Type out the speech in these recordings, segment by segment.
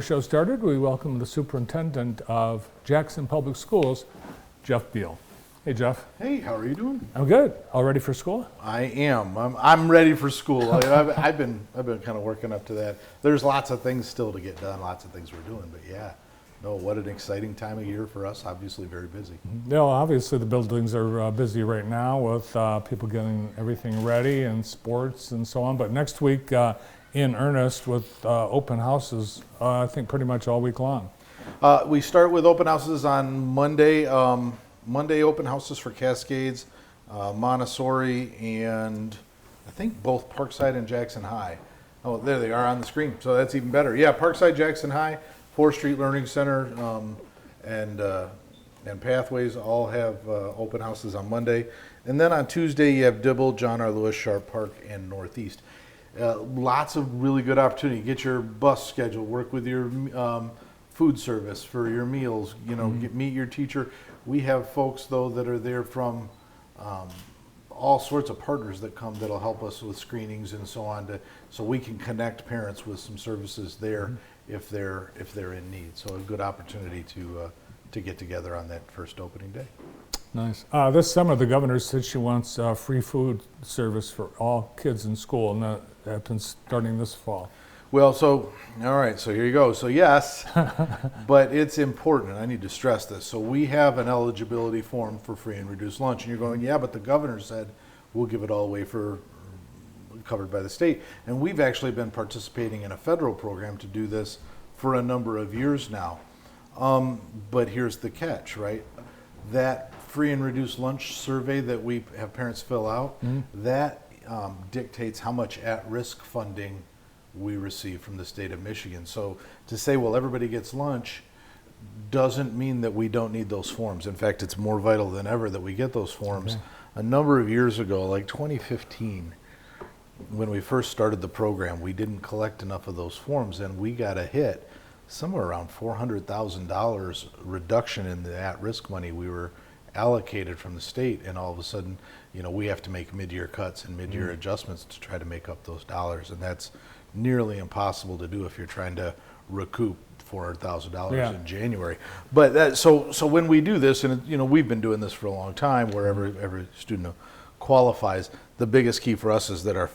Show started, we welcome the superintendent of Jackson Public Schools, Jeff Beal. Hey, Jeff. Hey, how are you doing? I'm good. All ready for school? I am. I'm ready for school. I've been kind of working up to that. There's lots of things still to get done, lots of things we're doing, but yeah. No, what an exciting time of year for us. Obviously, very busy. No, obviously the buildings are busy right now with people getting everything ready and sports and so on. But next week, in earnest with open houses, I think pretty much all week long. We start with open houses on Monday. Monday open houses for Cascades, Montessori, and I think both Parkside and Jackson High. Oh, there they are on the screen, so that's even better. Yeah, Parkside, Jackson High, 4th Street Learning Center, and Pathways all have open houses on Monday. And then on Tuesday, you have Dibble, John R. Lewis, Sharp Park, and Northeast. Lots of really good opportunity. Get your bus schedule, work with your food service for your meals, meet your teacher. We have folks, though, that are there from all sorts of partners that come that'll help us with screenings and so on, so we can connect parents with some services there if they're in need. So a good opportunity to get together on that first opening day. Nice. This summer, the governor said she wants free food service for all kids in school, and that happens starting this fall. Well, all right, so here you go. So yes, but it's important, and I need to stress this. So we have an eligibility form for free and reduced lunch, and you're going, yeah, but the governor said we'll give it all away for covered by the state. And we've actually been participating in a federal program to do this for a number of years now. But here's the catch, right? That free and reduced lunch survey that we have parents fill out, that dictates how much at-risk funding we receive from the state of Michigan. So to say, well, everybody gets lunch doesn't mean that we don't need those forms. In fact, it's more vital than ever that we get those forms. Okay. A number of years ago, like 2015, when we first started the program, we didn't collect enough of those forms, and we got a hit somewhere around $400,000 reduction in the at-risk money we were allocated from the state, and all of a sudden, we have to make mid-year cuts and mid-year adjustments to try to make up those dollars, and that's nearly impossible to do if you're trying to recoup $400,000 in January. But so when we do this, and we've been doing this for a long time, where every student qualifies. The biggest key for us is that our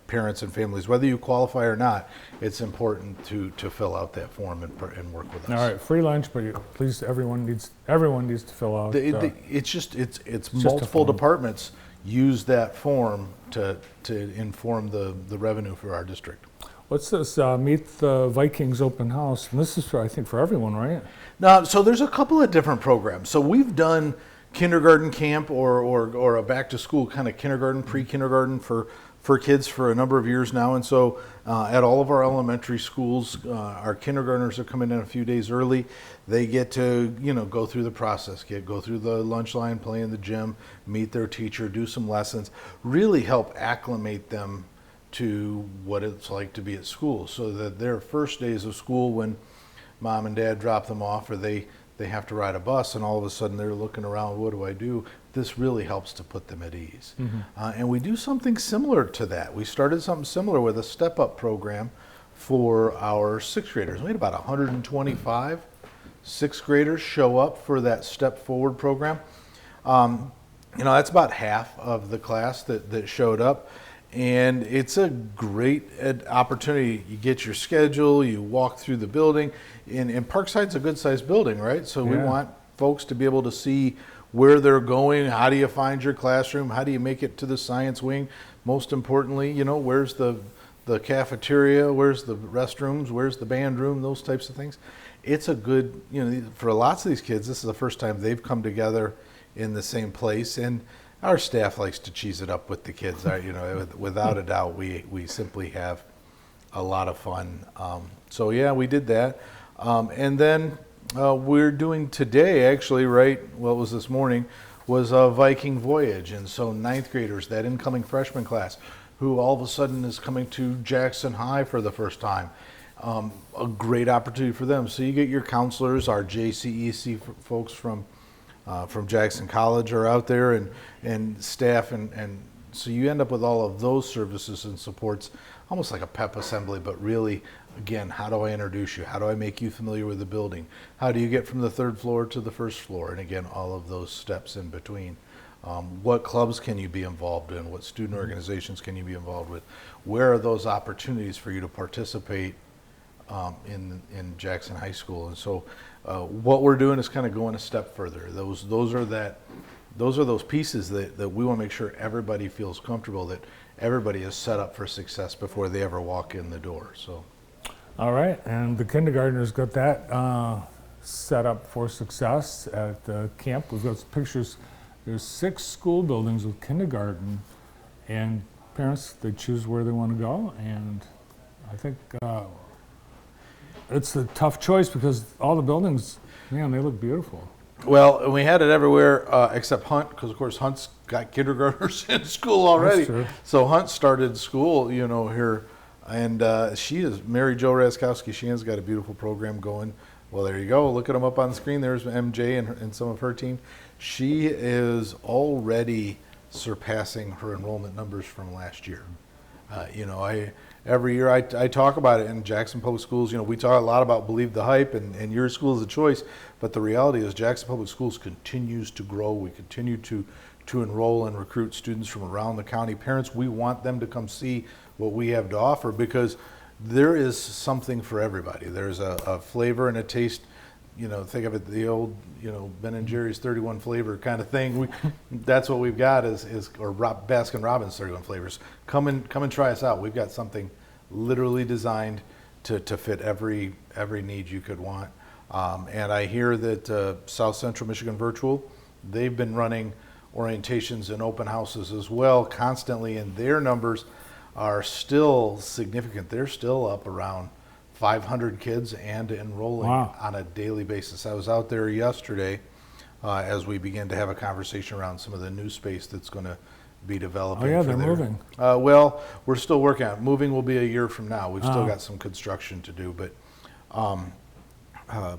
parents and families, whether you qualify or not, it's important to fill out that form and work with us. All right, free lunch, but please, everyone needs to fill out. It's multiple departments use that form to inform the revenue for our district. What's this? Meet the Vikings open house, and this is I think for everyone, right? Now, so there's a couple of different programs. So we've done kindergarten camp or a back to school kind of kindergarten, pre-kindergarten for kids for a number of years now. And so at all of our elementary schools, our kindergartners are coming in a few days early. They get to, go through the process, go through the lunch line, play in the gym, meet their teacher, do some lessons, really help acclimate them to what it's like to be at school, so that their first days of school, when mom and dad drop them off, or they have to ride a bus, and all of a sudden they're looking around, what do I do? This really helps to put them at ease. And we do something similar to that. We started something similar with a step-up program for our 6th graders. We had about 125 6th graders show up for that Step Forward program. That's about half of the class that showed up. And it's a great opportunity. You get your schedule, you walk through the building, and Parkside's a good-sized building, right? So we want folks to be able to see where they're going. How do you find your classroom? How do you make it to the science wing? Most importantly, where's the cafeteria? Where's the restrooms? Where's the band room? Those types of things. It's a good, for lots of these kids, this is the first time they've come together in the same place, and our staff likes to cheese it up with the kids. Without a doubt, we simply have a lot of fun. So yeah, we did that. And then we're doing today, actually, it was this morning, was a Viking Voyage. And so 9th graders, that incoming freshman class, who all of a sudden is coming to Jackson High for the first time. A great opportunity for them. So you get your counselors, our JCEC folks from Jackson College are out there, and staff, and so you end up with all of those services and supports, almost like a pep assembly, but really Again, how do I introduce you? How do I make you familiar with the building? How do you get from the third floor to the first floor? And again, all of those steps in between. What clubs can you be involved in? What student organizations can you be involved with? Where are those opportunities for you to participate in Jackson High School? And so what we're doing is kind of going a step further. Those are those pieces that we want to make sure everybody feels comfortable, that everybody is set up for success before they ever walk in the door. So. All right, and the kindergartners got that set up for success at the camp. We've got some pictures. There's 6 school buildings with kindergarten, and parents, they choose where they want to go, and I think it's a tough choice because all the buildings, man, they look beautiful. Well, and we had it everywhere except Hunt, because of course Hunt's got kindergartners in school already. That's true. So Hunt started school, here, and she is Mary Jo Raskowski. She has got a beautiful program going. Well, there you go. Look at them up on the screen. There's MJ and some of her team. She is already surpassing her enrollment numbers from last year. Every year I talk about it in Jackson Public Schools. We talk a lot about believe the hype and your school is a choice, but the reality is Jackson Public Schools continues to grow. We continue to enroll and recruit students from around the county. Parents, we want them to come see what we have to offer because there is something for everybody. There's a flavor and a taste. Think of it, the old, Ben and Jerry's 31 flavor kind of thing. That's what we've got or Baskin Robbins 31 flavors. Come and try us out. We've got something literally designed to fit every need you could want. And I hear that South Central Michigan Virtual, they've been running orientations and open houses as well constantly, and their numbers are still significant. They're still up around 500 kids and enrolling on a daily basis. I was out there yesterday as we began to have a conversation around some of the new space that's going to be developing. Oh yeah, they're moving. Well, we're still working on it. Moving will be a year from now. We've still got some construction to do, but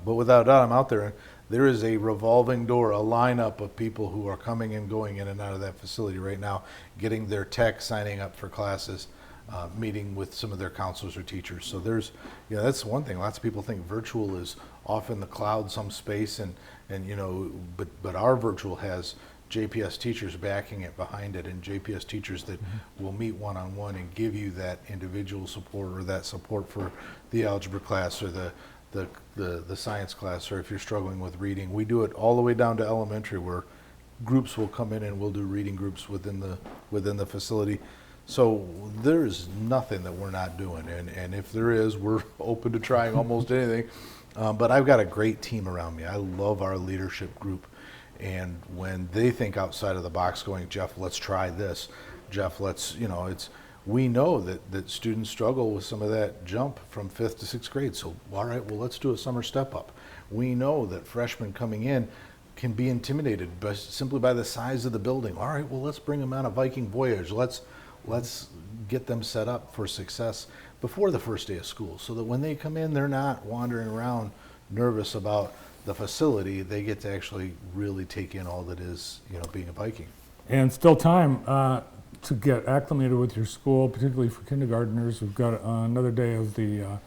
without a doubt, I'm out there. There is a revolving door, a lineup of people who are coming and going in and out of that facility right now, getting their tech, signing up for classes. Meeting with some of their counselors or teachers. So that's one thing. Lots of people think virtual is off in the cloud, some space, but our virtual has JPS teachers backing it behind it, and JPS teachers that will meet one-on-one and give you that individual support or that support for the algebra class or the science class, or if you're struggling with reading. We do it all the way down to elementary, where groups will come in and we'll do reading groups within the facility. So there's nothing that we're not doing, and if there is, we're open to trying almost anything. But I've got a great team around me. I love our leadership group, and when they think outside of the box, going, Jeff, let's try this. Jeff, we know that students struggle with some of that jump from 5th to 6th grade. So all right, well, let's do a summer step up. We know that freshmen coming in can be intimidated simply by the size of the building. All right, well, let's bring them on a Viking voyage. Let's get them set up for success before the first day of school, so that when they come in, they're not wandering around nervous about the facility. They get to actually really take in all that is, being a Viking. And still time to get acclimated with your school, particularly for kindergartners. We've got another day of the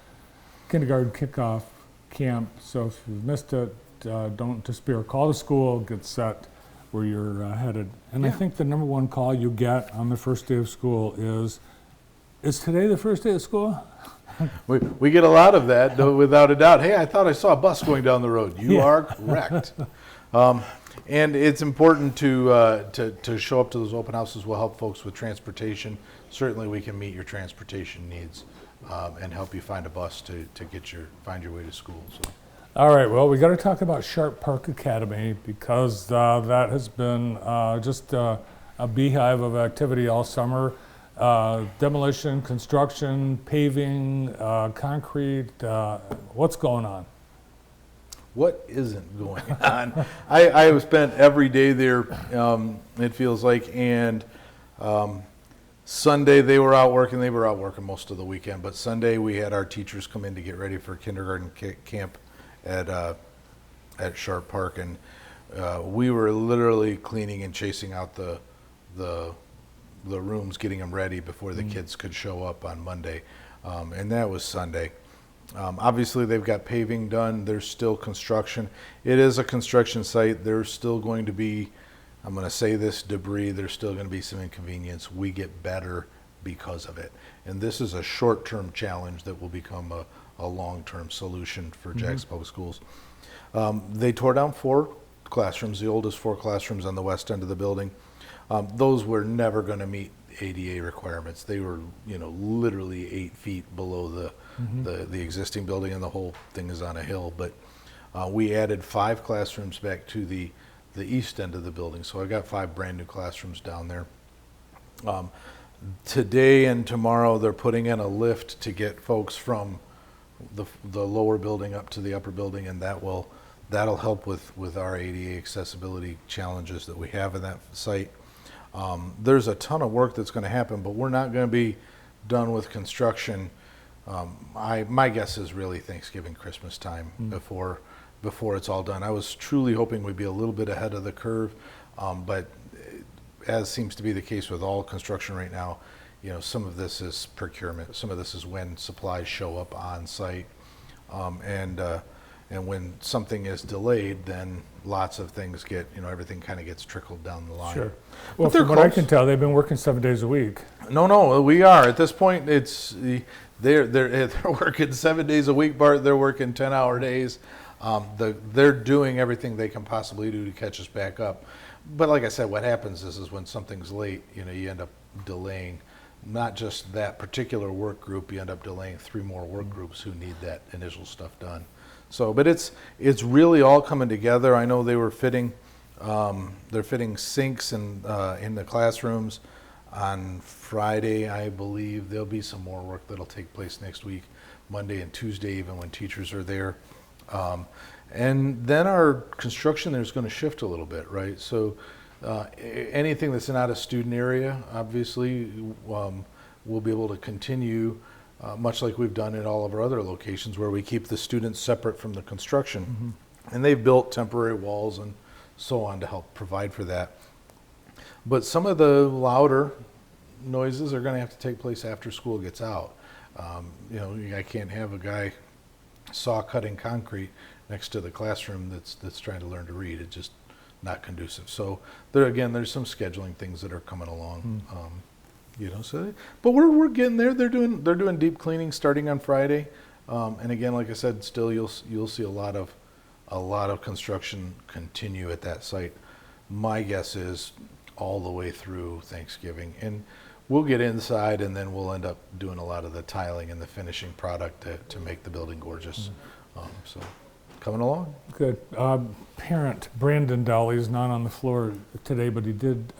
kindergarten kickoff camp. So if you've missed it, don't despair. Call the school, get set where you're headed. And I think the number one call you get on the first day of school is today the first day of school? We get a lot of that, without a doubt. Hey, I thought I saw a bus going down the road. You are correct. And it's important to show up to those open houses. We'll help folks with transportation. Certainly we can meet your transportation needs and help you find a bus to find your way to school. So. All right, well, we got to talk about Sharp Park Academy because that has been just a beehive of activity all summer. Demolition, construction, paving, concrete, what's going on? What isn't going on? I have spent every day there, it feels like, and Sunday they were out working. They were out working most of the weekend, but Sunday we had our teachers come in to get ready for kindergarten camp at Sharp Park, and we were literally cleaning and chasing out the rooms, getting them ready before the kids could show up on Monday, and that was Sunday. Obviously, they've got paving done. There's still construction. It is a construction site. There's still going to be, I'm going to say this, debris. There's still going to be some inconvenience. We get better because of it. And this is a short-term challenge that will become a long-term solution for Jackson Public Schools. They tore down 4 classrooms, the oldest 4 classrooms on the west end of the building. Those were never going to meet ADA requirements. They were, literally 8 feet below the existing building, and the whole thing is on a hill. But we added 5 classrooms back to the east end of the building. So I got 5 brand new classrooms down there. Today and tomorrow they're putting in a lift to get folks from the lower building up to the upper building, and that'll help with our ADA accessibility challenges that we have in that site. There's a ton of work that's going to happen, but we're not going to be done with construction. My guess is really Thanksgiving, Christmas time before it's all done. I was truly hoping we'd be a little bit ahead of the curve, but as seems to be the case with all construction right now, some of this is procurement, some of this is when supplies show up on site, and when something is delayed, then lots of things get, everything kind of gets trickled down the line. Sure. Well, from what I can tell, they've been working 7 days a week. No, we are. At this point, they're working 7 days a week, Bart. They're working 10-hour days. They're doing everything they can possibly do to catch us back up. But like I said, what happens is when something's late, you end up delaying not just that particular work group, you end up delaying 3 more work groups who need that initial stuff done. So, but it's really all coming together. I know they were they're fitting sinks in the classrooms on Friday, I believe. There'll be some more work that'll take place next week, Monday and Tuesday, even when teachers are there. And then our construction there is going to shift a little bit, right? So anything that's not a student area, obviously, we'll be able to continue, much like we've done at all of our other locations, where we keep the students separate from the construction. And they've built temporary walls and so on to help provide for that. But some of the louder noises are going to have to take place after school gets out. I can't have a guy saw cutting concrete next to the classroom that's trying to learn to read. It's just not conducive. So there's some scheduling things that are coming along. But we're getting there. They're doing deep cleaning starting on Friday, and again, like I said, still you'll see a lot of construction continue at that site. My guess is all the way through Thanksgiving, and we'll get inside, and then we'll end up doing a lot of the tiling and the finishing product to make the building gorgeous. So coming along. Good. Parent Brandon Dolly is not on the floor today, but he did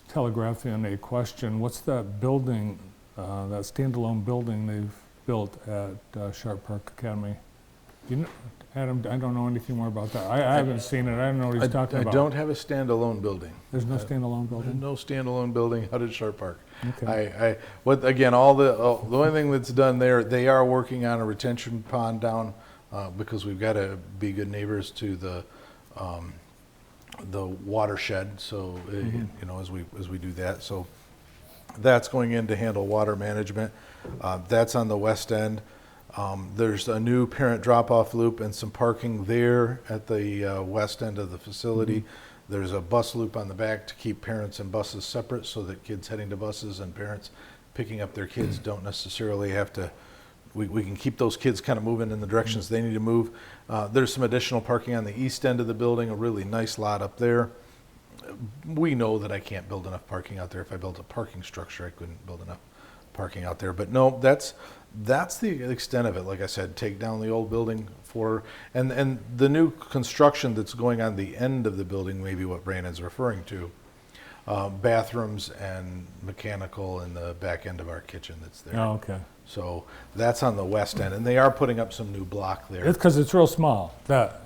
telegraph in a question. What's that building, that standalone building they've built at Sharp Park Academy? Adam, I don't know anything more about that. I haven't seen it. I don't know what he's talking about. I don't have a standalone building. There's no standalone building? No standalone building out at Sharp Park. Okay. Again, the only thing that's done there, they are working on a retention pond down because we've got to be good neighbors to the watershed. So as we do that, so that's going in to handle water management. That's on the west end. There's a new parent drop-off loop and some parking there at the west end of the facility. There's a bus loop on the back to keep parents and buses separate so that kids heading to buses and parents picking up their kids don't necessarily have to, we can keep those kids kind of moving in the directions they need to move. There's some additional parking on the east end of the building, a really nice lot up there. We know that I can't build enough parking out there. If I built a parking structure, I couldn't build enough parking out there. But no, that's the extent of it. Like I said, take down the old building and the new construction that's going on the end of the building, maybe what Brandon's referring to, bathrooms and mechanical in the back end of our kitchen that's there. Oh, okay. So that's on the west end, and they are putting up some new block there. It's because it's real small, that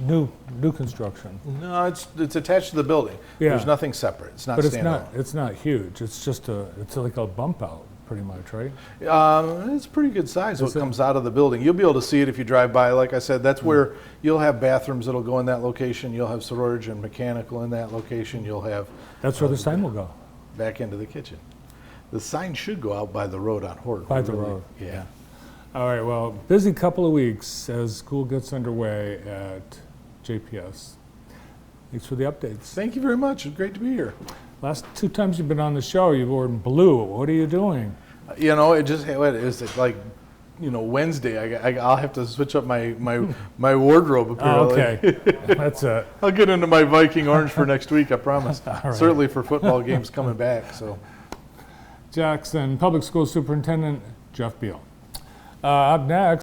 new construction. No, it's attached to the building. Yeah. There's nothing separate. It's not But standalone. it's not huge. It's just it's like a bump out, pretty much, right? It's pretty good size what comes out of the building. You'll be able to see it if you drive by. Like I said, that's where you'll have bathrooms that'll go in that location. You'll have storage and mechanical in that location. You'll have That's where the sign will go. back into the kitchen. The sign should go out by the road on Horton. By the really. road. Yeah. All right, well, busy couple of weeks as school gets underway at JPS. Thanks for the updates. Thank you very much. It's great to be here. Last 2 times you've been on the show, you've worn blue. What are you doing? You know, it's like, you know, Wednesday. I'll have to switch up my wardrobe apparently. Okay, that's it. I'll get into my Viking orange for next week, I promise. right. Certainly for football games coming back. So, Jackson Public School Superintendent Jeff Beal. Up next.